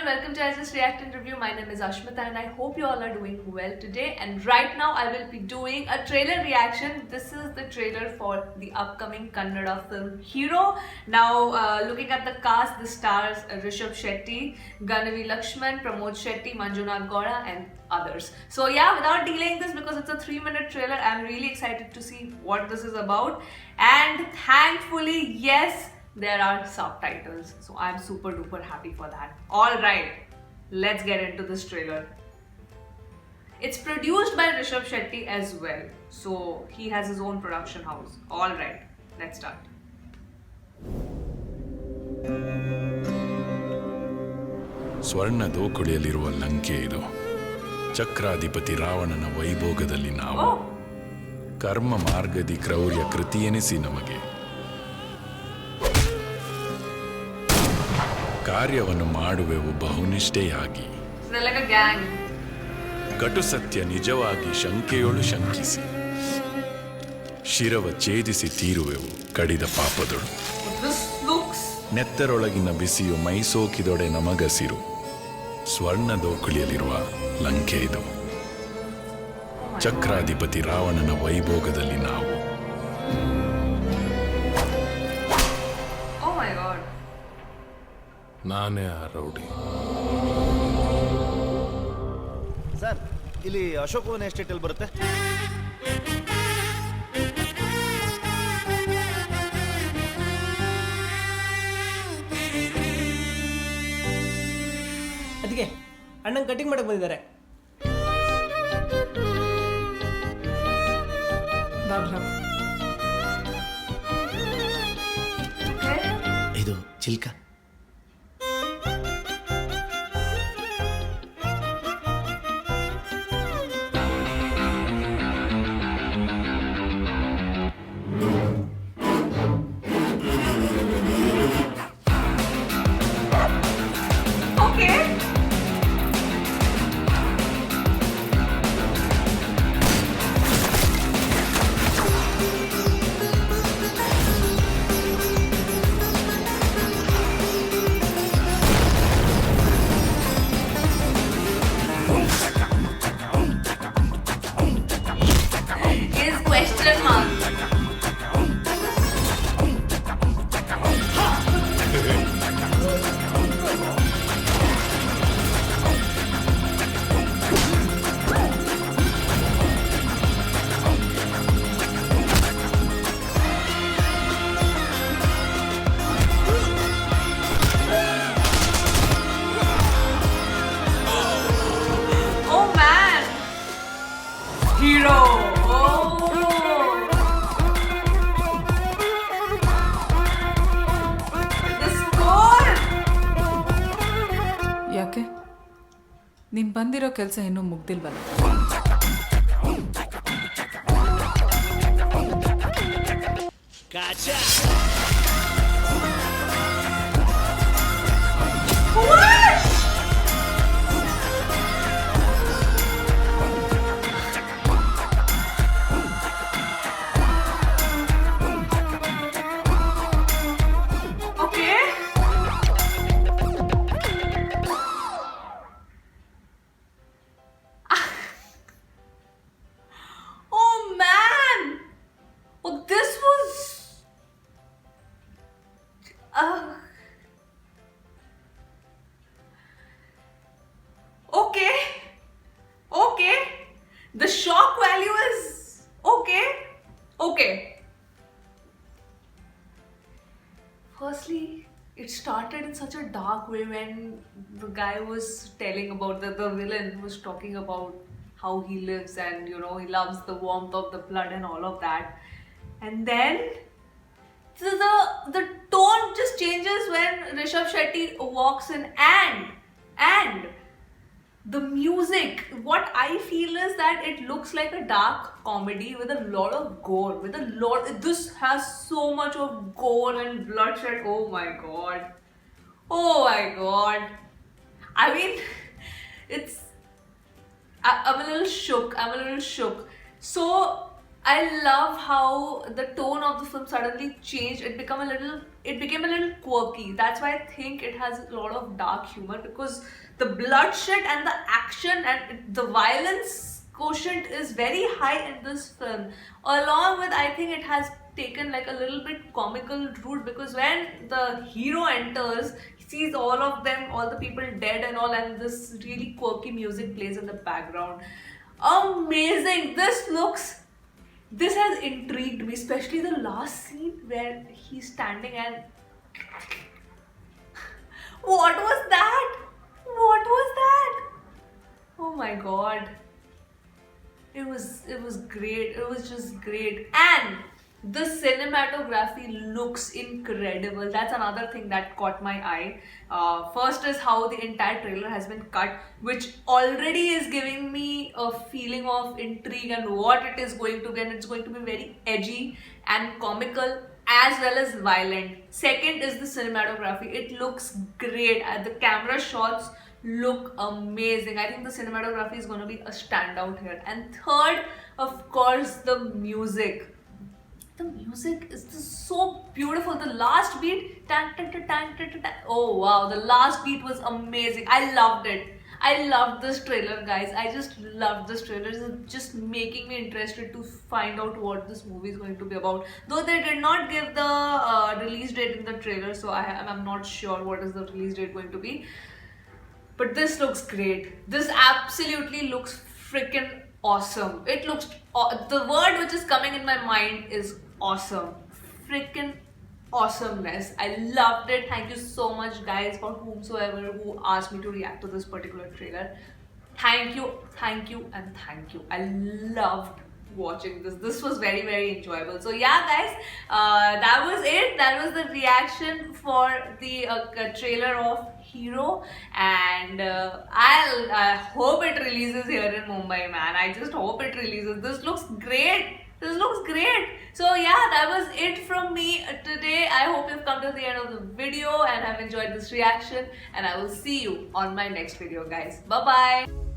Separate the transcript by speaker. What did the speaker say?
Speaker 1: welcome to I Just React and Review. My name is Ashmita and I hope you all are doing well today. And right now I will be doing a trailer reaction. This is the trailer for the upcoming Kannada film Hero. Now looking at the cast, the stars Rishabh Shetty, Ganavi Lakshman, Pramod Shetty, Manjunath Gowda and others. So yeah, without delaying this, because it's a 3-minute trailer, I'm really excited to see what this is about. And thankfully, yes, there are subtitles, so I'm super duper happy for that. Alright, let's get into this trailer. It's produced by Rishabh Shetty as well, so he has his own production house. Alright, let's start.
Speaker 2: ಸ್ವರ್ಣದ ಕೊಡೆಯಲ್ಲಿರುವ Lanka ಇದು. ಚಕ್ರಾಧಿಪತಿ ರಾವಣನ ವೈಭೋಗದಲ್ಲಿ ನಾವು ಕರ್ಮ ಮಾರ್ಗದಿ ಕ್ರೌರ್ಯ ಕೃತಿಯೆನಿಸಿ ನಮಗೆ ಕಾರ್ಯವನ್ನು ಮಾಡುವೆವು ಬಹುನಿಷ್ಠೆಯಾಗಿ. ಕಟು ಸತ್ಯ ನಿಜವಾಗಿ ಶಂಕೆಯೊಳು ಶಂಕಿಸಿ ಶಿರವ ಛೇದಿಸಿ ತೀರುವೆವು ಕಡಿದ ಪಾಪದೊಳು. ನೆತ್ತರೊಳಗಿನ ಬಿಸಿಯು ಮೈಸೋಕಿದೊಡೆ ನಮಗಸಿರು. ಸ್ವರ್ಣದೋಕುಳಿಯಲ್ಲಿರುವ ಲಂಕೆ ಇದು. ಚಕ್ರಾಧಿಪತಿ ರಾವಣನ ವೈಭೋಗದಲ್ಲಿ ನಾವು ನಾನೇ ಆ ರೌಡಿ.
Speaker 3: ಸರ್, ಇಲ್ಲಿ ಅಶೋಕ್ ವನ ಎಸ್ಟೇಟ್ ಅಲ್ಲಿ ಬರುತ್ತೆ.
Speaker 4: ಅದಕ್ಕೆ ಅಣ್ಣಂಗೆ ಕಟಿಂಗ್ ಮಾಡಕ್ಕೆ ಬಂದಿದ್ದಾರೆ.
Speaker 3: ಇದು ಚಿಲ್ಕ.
Speaker 1: Hero! The score!
Speaker 5: ಯಾಕೆ ನೀನು ಬಂದಿರೋ ಕೆಲಸ ಇನ್ನೂ ಮುಗ್ದಿಲ್ವಲ್ಲ?
Speaker 3: ಕಾಚಾ
Speaker 1: Okay. The shock value is okay. Firstly, it started in such a dark way when the guy was telling about the villain was talking about how he lives and he loves the warmth of the blood and all of that. And then the tone just changes when Rishabh Shetty walks in and the music, what I feel is that it looks like a dark comedy with a lot of gore, this has so much of gore and bloodshed. Oh my god. I mean, I'm a little shook. So I love how the tone of the film suddenly changed. It became a little quirky. That's why I think it has a lot of dark humor, because the bloodshed and the action and the violence quotient is very high in this film. Along with, I think it has taken like a little bit comical route, because when the hero enters, he sees all of them, all the people dead and all, and this really quirky music plays in the background. Amazing! This has intrigued me, especially the last scene where he's standing and what was that? What was that? Oh my god. It was great. It was just great. And the cinematography looks incredible. That's another thing that caught my eye. First is how the entire trailer has been cut, which already is giving me a feeling of intrigue and what it is going to be. And it's going to be very edgy and comical as well as violent. Second is the cinematography. It looks great. The camera shots look amazing. I think the cinematography is going to be a standout here. And third, of course, the music. The music is just so beautiful. The last beat, tang, tang, tang, tang, tang, tang, tang. Oh wow, the last beat was amazing. I loved it. I loved this trailer, guys. I just loved this trailer. It's just making me interested to find out what this movie is going to be about. Though they did not give the release date in the trailer, so I'm not sure what is the release date going to be. But this looks great. This absolutely looks freaking awesome. It looks, the word which is coming in my mind is awesome. Freaking awesomeness. I loved it. Thank you so much, guys, for whomsoever who asked me to react to this particular trailer. Thank you, and thank you. I loved watching this. This was very, very enjoyable. So yeah, guys, that was it. That was the reaction for the trailer of Hero, and I hope it releases here in Mumbai, man. I just hope it releases. This looks great. This looks great. So yeah, that was it from me today. I hope you've come to the end of the video and have enjoyed this reaction, and I will see you on my next video, guys. Bye bye.